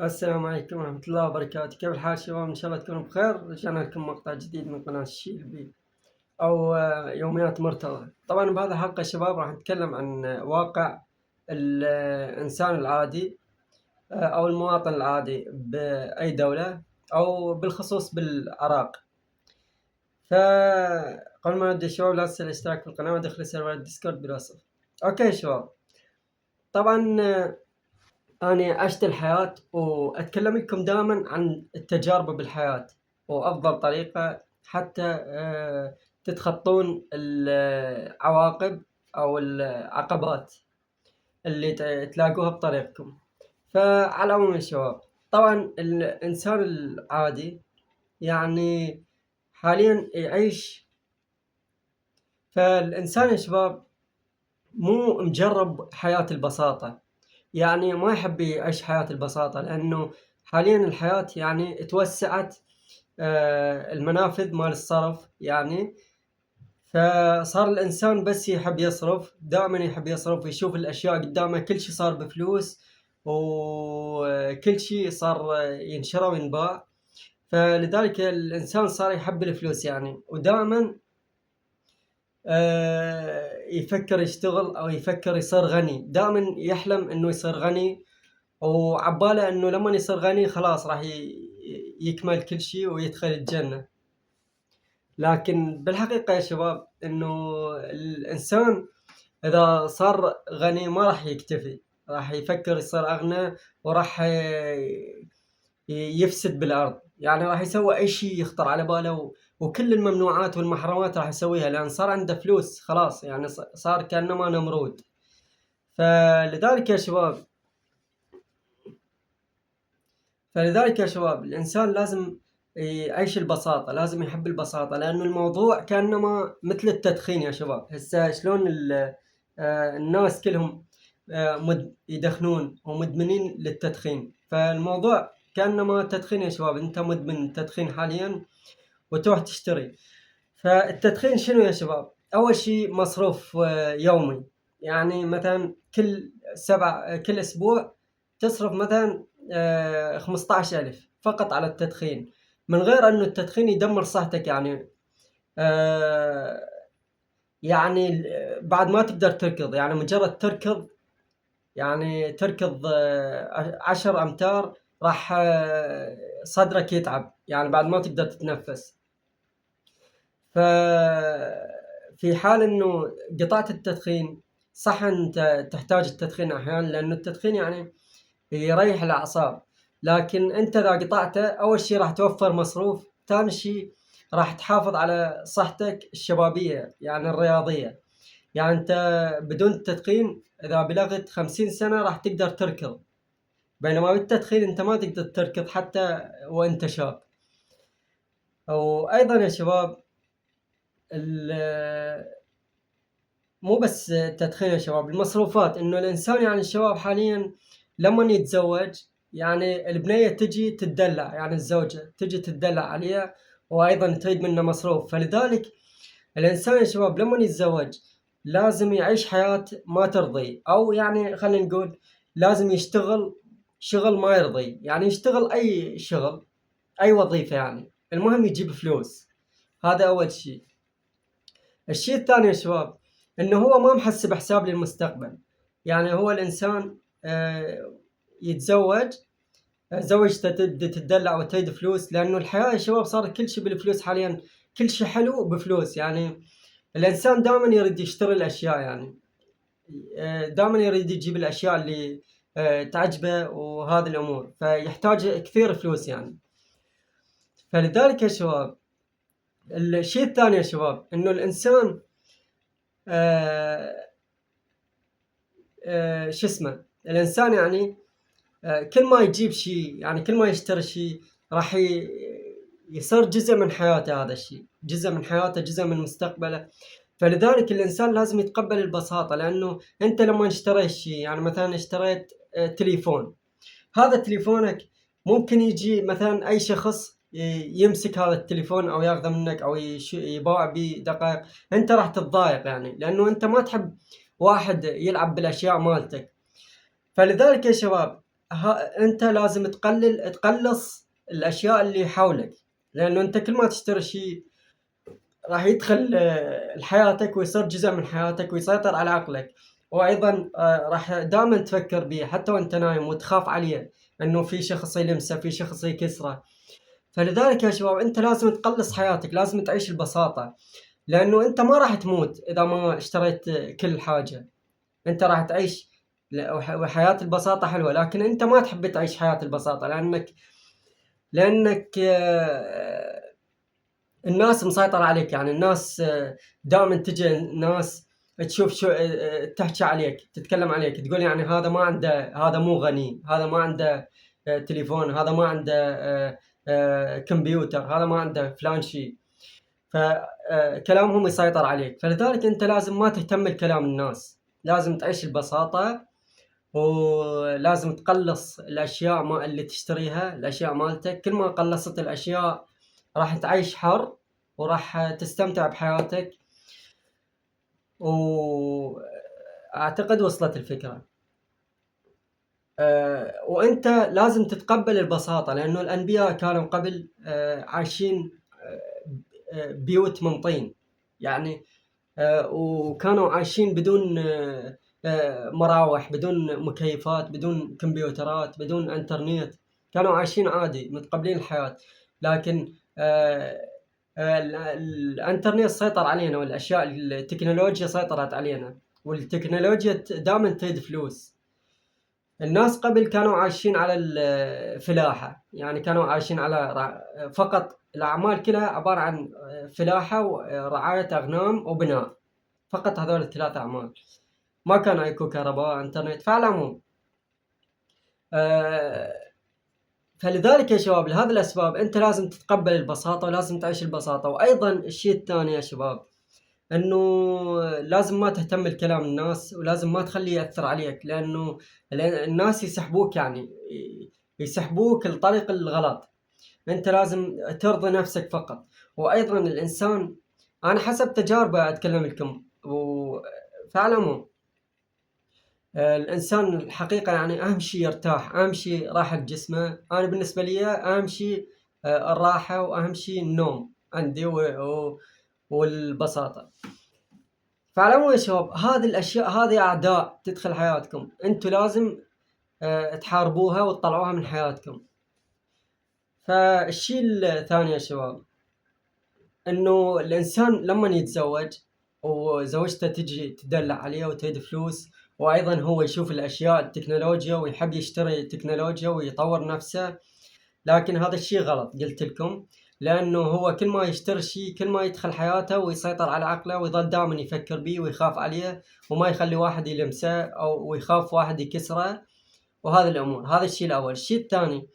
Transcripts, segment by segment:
السلام عليكم ورحمة الله وبركاته. كيف الحال شباب؟ إن شاء الله تكونوا بخير. رجعنا لكم مقطع جديد من قناة الشيلبي أو يوميات مرتضى. طبعا بهذه الحلقة شباب راح نتكلم عن واقع الإنسان العادي أو المواطن العادي بأي دولة أو بالخصوص بالعراق. فقبل ما نبدأ شباب لا تنسوا الاشتراك في القناة ودخل سيرفر الديسكورد بالوصف. أوكي شباب، طبعا أنا عشت الحياة وأتكلم لكم دائما عن التجارب بالحياة وأفضل طريقة حتى تتخطون العواقب أو العقبات اللي تلاقوها بطريقكم. فعلى العموم يا شباب، طبعا الإنسان العادي يعني حاليا يعيش. فالإنسان يا شباب مو مجرب حياة البساطة، يعني ما يحب يعيش حياة البساطة، لأنه حاليا الحياة يعني توسعت المنافذ مال الصرف يعني. فصار الإنسان بس يحب يصرف، دائما يحب يصرف ويشوف الأشياء قدامه، كل شي صار بفلوس وكل شي صار ينشرى وينباع. فلذلك الإنسان صار يحب الفلوس يعني، ودائما يفكر يشتغل أو يفكر يصير غني، دائما يحلم إنه يصير غني، وعباله إنه لما يصير غني خلاص راح يكمل كل شيء ويدخل الجنة. لكن بالحقيقة يا شباب إنه الإنسان إذا صار غني ما راح يكتفي، راح يفكر يصير أغنى وراح يفسد بالأرض، يعني راح يسوي أي شيء يخطر على باله، وكل الممنوعات والمحرمات راح يسويها، لأن صار عنده فلوس خلاص، يعني صار كأنما نمرود. فلذلك يا شباب الإنسان لازم يعيش البساطة، لازم يحب البساطة، لأنه الموضوع كأنما مثل التدخين يا شباب. هسه شلون الناس كلهم يدخنون ومدمنين للتدخين. فالموضوع كأنما تدخين يا شباب، أنت مدمن تدخين حاليا وتروح تشتري. فالتدخين شنو يا شباب؟ أول شيء مصروف يومي، يعني مثلا كل أسبوع تصرف مثلا 15,000 فقط على التدخين، من غير أنه التدخين يدمر صحتك يعني. يعني بعد ما تقدر تركض، يعني مجرد تركض، يعني تركض 10 أمتار راح صدرك يتعب، يعني بعد ما تقدر تتنفس. ففي حال إنه قطعت التدخين، صح أنت تحتاج التدخين أحيانا، لأنه التدخين يعني يريح الأعصاب، لكن أنت إذا قطعته أول شيء راح توفر مصروف، ثاني شيء راح تحافظ على صحتك الشبابية يعني الرياضية. يعني أنت بدون التدخين إذا بلغت 50 سنة راح تقدر تركض، بينما بالتدخين أنت ما تقدر تركض حتى وأنت شاب. وأيضا يا شباب مو بس التدخين يا شباب، المصروفات، إنه الإنسان يعني الشباب حاليا لما يتزوج يعني البنية تجي تدلع، يعني الزوجة تجي تدلع عليها وأيضا تريد منه مصروف. فلذلك الإنسان يا شباب لما يتزوج لازم يعيش حياة ما ترضي، أو يعني خلينا نقول لازم يشتغل شغل ما يرضي، يعني يشتغل أي شغل، أي وظيفة، يعني المهم يجيب فلوس. هذا أول شيء. الشيء الثاني يا شباب إنه هو ما محسب حساب للمستقبل. يعني هو الإنسان يتزوج، زوجته تدلع وتريد فلوس، لأنه الحياة يا شباب صار كل شيء بالفلوس حاليا، كل شيء حلو بفلوس. يعني الإنسان دائما يريد يشتري الأشياء، يعني دائما يريد يجيب الأشياء اللي تعجبه وهذه الأمور، فيحتاج كثير فلوس يعني. فلذلك يا شباب الشيء الثاني يا شباب إنه الإنسان شو اسمه، الإنسان يعني كل ما يجيب شيء، يعني كل ما يشتري شيء راح يصير جزء من حياته، هذا الشيء جزء من حياته، جزء من مستقبله. فلذلك الإنسان لازم يتقبل البساطة، لأنه أنت لما اشتريت شيء، يعني مثلا اشتريت تليفون، هذا تليفونك ممكن يجي مثلا أي شخص يمسك هذا التليفون أو ياخذه منك أو يباع بدقائق، أنت راح تتضايق يعني، لأنه أنت ما تحب واحد يلعب بالأشياء مالتك. فلذلك يا شباب أنت لازم تقلّص الأشياء اللي حولك، لأنه أنت كل ما تشتري شيء راح يدخل لحياتك ويصير جزء من حياتك ويسيطر على عقلك، وأيضًا راح دائمًا تفكر بيه حتى وأنت نايم وتخاف عليه، إنه في شخص يلمسه، في شخص يكسره. فلذلك يا شباب أنت لازم تقلّص حياتك، لازم تعيش البساطة، لأنه أنت ما راح تموت إذا ما اشتريت كل حاجة. أنت راح تعيش وحياة البساطة حلوة، لكن أنت ما تحب تعيش حياة البساطة لأنك الناس مسيطرة عليك، يعني الناس دائمًا تجي ناس تشوف شو تحكي عليك، تتكلم عليك، تقول يعني هذا ما عنده، هذا مو غني، هذا ما عنده تليفون، هذا ما عنده كمبيوتر، هذا ما عنده فلان شيء. فكلامهم يسيطر عليك، فلذلك أنت لازم ما تهتم لكلام الناس، لازم تعيش البساطة، ولازم تقلّص الأشياء اللي تشتريها، الأشياء مالتك. كل ما قلّصت الأشياء راح تعيش حر وراح تستمتع بحياتك. وأعتقد وصلت الفكرة. وأنت لازم تتقبل البساطة، لأنه الأنبياء كانوا قبل عايشين بيوت من طين، يعني وكانوا عايشين بدون مراوح، بدون مكيفات، بدون كمبيوترات، بدون انترنت. كانوا عايشين عادي متقبلين الحياة. لكن الانترنت سيطر علينا، والاشياء التكنولوجيا سيطرت علينا، والتكنولوجيا دائما تريد فلوس. الناس قبل كانوا عايشين على الفلاحة، يعني كانوا عايشين على فقط الأعمال كلها عبارة عن فلاحة ورعاية أغنام وبناء، فقط هذول الثلاث أعمال. ما كان أكو كهرباء انترنت. فعلى العموم فلذلك يا شباب لهذه الأسباب أنت لازم تتقبل البساطة ولازم تعيش البساطة. وأيضا الشيء الثاني يا شباب أنه لازم ما تهتم لكلام الناس، ولازم ما تخليه يأثر عليك، لأنه الناس يسحبوك، يعني يسحبوك للطريق الغلط. أنت لازم ترضي نفسك فقط. وأيضا الإنسان، أنا حسب تجاربي أتكلم لكم، وفعلى العموم الإنسان الحقيقة يعني أهم شيء يرتاح، أهم شيء راحة جسمه. أنا بالنسبة لي أهم شيء الراحة، وأهم شيء النوم عندي والبساطة. فعلى العموم يا شباب هذه الأشياء، هذه أعداء تدخل حياتكم، أنتوا لازم تحاربوها وتطلعوها من حياتكم. فالشيء الثاني يا شباب إنه الإنسان لما يتزوج وزوجته تجي تدلع عليه وتريد فلوس، وأيضا هو يشوف الأشياء التكنولوجيا ويحب يشتري تكنولوجيا ويطور نفسه، لكن هذا الشيء غلط قلت لكم. لأنه هو كل ما يشتري شيء كل ما يدخل حياته ويسيطر على عقله، ويظل دائما يفكر بيه ويخاف عليه، وما يخلي واحد يلمسه أو ويخاف واحد يكسره. وهذه الأمور، هذا الشيء الأول. الشيء الثاني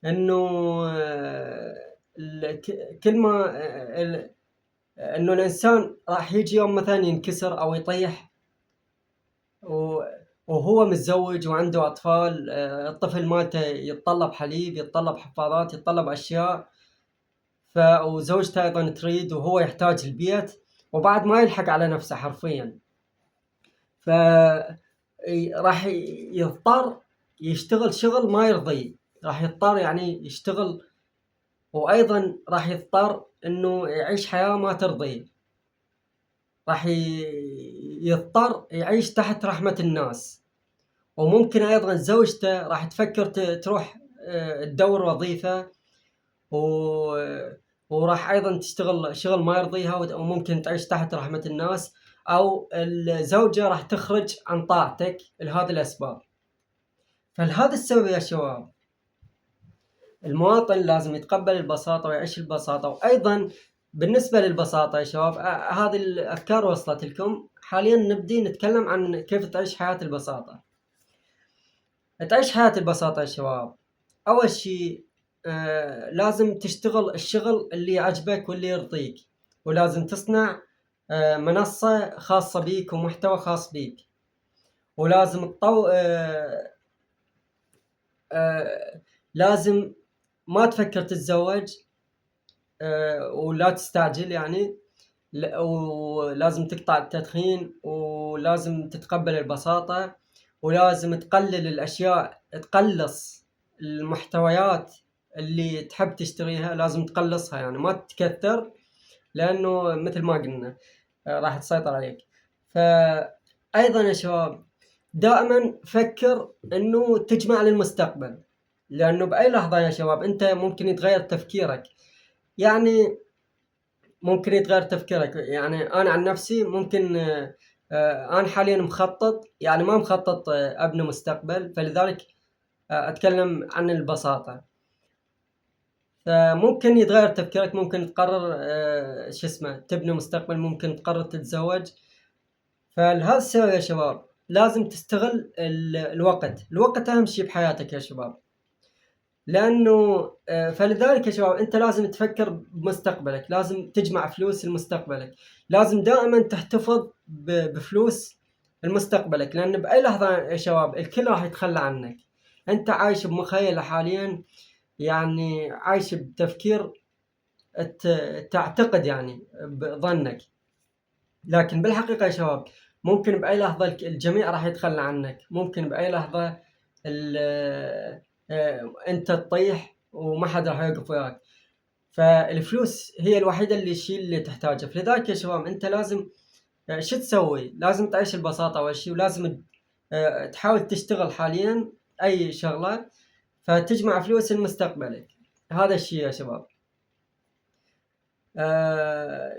إنه كل ما إنه الإنسان راح يجي يوم مثلا ينكسر أو يطيح وهو متزوج وعنده أطفال، الطفل مالته يتطلب حليب، يتطلب حفاضات، يتطلب أشياء، وزوجته أيضا تريد، وهو يحتاج البيت، وبعد ما يلحق على نفسه حرفيا. راح يضطر يشتغل شغل ما يرضيه، راح يضطر يعني يشتغل، وأيضا راح يضطر إنه يعيش حياة ما ترضيه، راح يضطر يعيش تحت رحمة الناس. وممكن أيضا زوجته راح تفكر تروح تدور وظيفة، وراح أيضا تشتغل شغل ما يرضيها، وممكن تعيش تحت رحمة الناس، أو الزوجة راح تخرج عن طاعتك لهذه الأسباب. فلهذا السبب يا شباب المواطن لازم يتقبل البساطة ويعيش البساطة. وأيضا بالنسبة للبساطة يا شباب هذه الأفكار وصلت لكم. حاليا نبدي نتكلم عن كيف تعيش حياة البساطة. تعيش حياة البساطة يا شباب، أول شيء لازم تشتغل الشغل اللي يعجبك واللي يرضيك، ولازم تصنع منصة خاصة بيك ومحتوى خاص بيك، ولازم لازم ما تفكر تتزوج ولا تستعجل يعني، ولازم تقطع التدخين، ولازم تتقبل البساطة، ولازم تقلل الأشياء، تقلص المحتويات اللي تحب تشتريها، لازم تقلصها يعني ما تكثر، لأنه مثل ما قلنا راح تسيطر عليك. فأيضا يا شباب دائما فكر إنه تجمع للمستقبل، لأنه بأي لحظة يا شباب أنت ممكن يتغير تفكيرك. يعني ممكن يتغير تفكيرك، يعني أنا عن نفسي ممكن أنا حاليا مخطط، يعني ما مخطط أبني مستقبل، فلذلك أتكلم عن البساطة. فممكن يتغير تفكيرك، ممكن تقرر شو اسمه تبني مستقبل، ممكن تقرر تتزوج. فلهذا السبب يا شباب لازم تستغل الوقت أهم شيء بحياتك يا شباب. لأنه فلذلك يا شباب أنت لازم تفكر بمستقبلك، لازم تجمع فلوس لمستقبلك، لازم دائما تحتفظ بفلوس لمستقبلك، لأن بأي لحظة يا شباب الكل راح يتخلى عنك. أنت عايش بمخيلة حاليا، يعني عايش بتفكير تعتقد يعني بظنك، لكن بالحقيقة يا شباب ممكن بأي لحظة الجميع راح يتخلى عنك، ممكن بأي لحظة أنت تطيح وما حد راح يوقف وياك. فالفلوس هي الوحيدة اللي تحتاجها. فلذلك يا شباب أنت لازم شو تسوي؟ لازم تعيش البساطة أول شيء، ولازم تحاول تشتغل حاليا أي شغلة فتجمع فلوس لمستقبلك. هذا الشيء يا شباب. آه،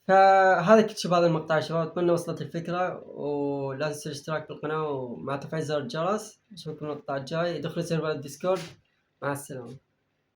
فهذا كنت شباب هذا المقطع يا شباب، أتمنى وصلت الفكرة، ولا تنسوا الاشتراك بالقناة ومع تفعيل زر الجرس. نشوفكم المقطع الجاي، ادخلوا سيرفر الديسكورد. مع السلامة.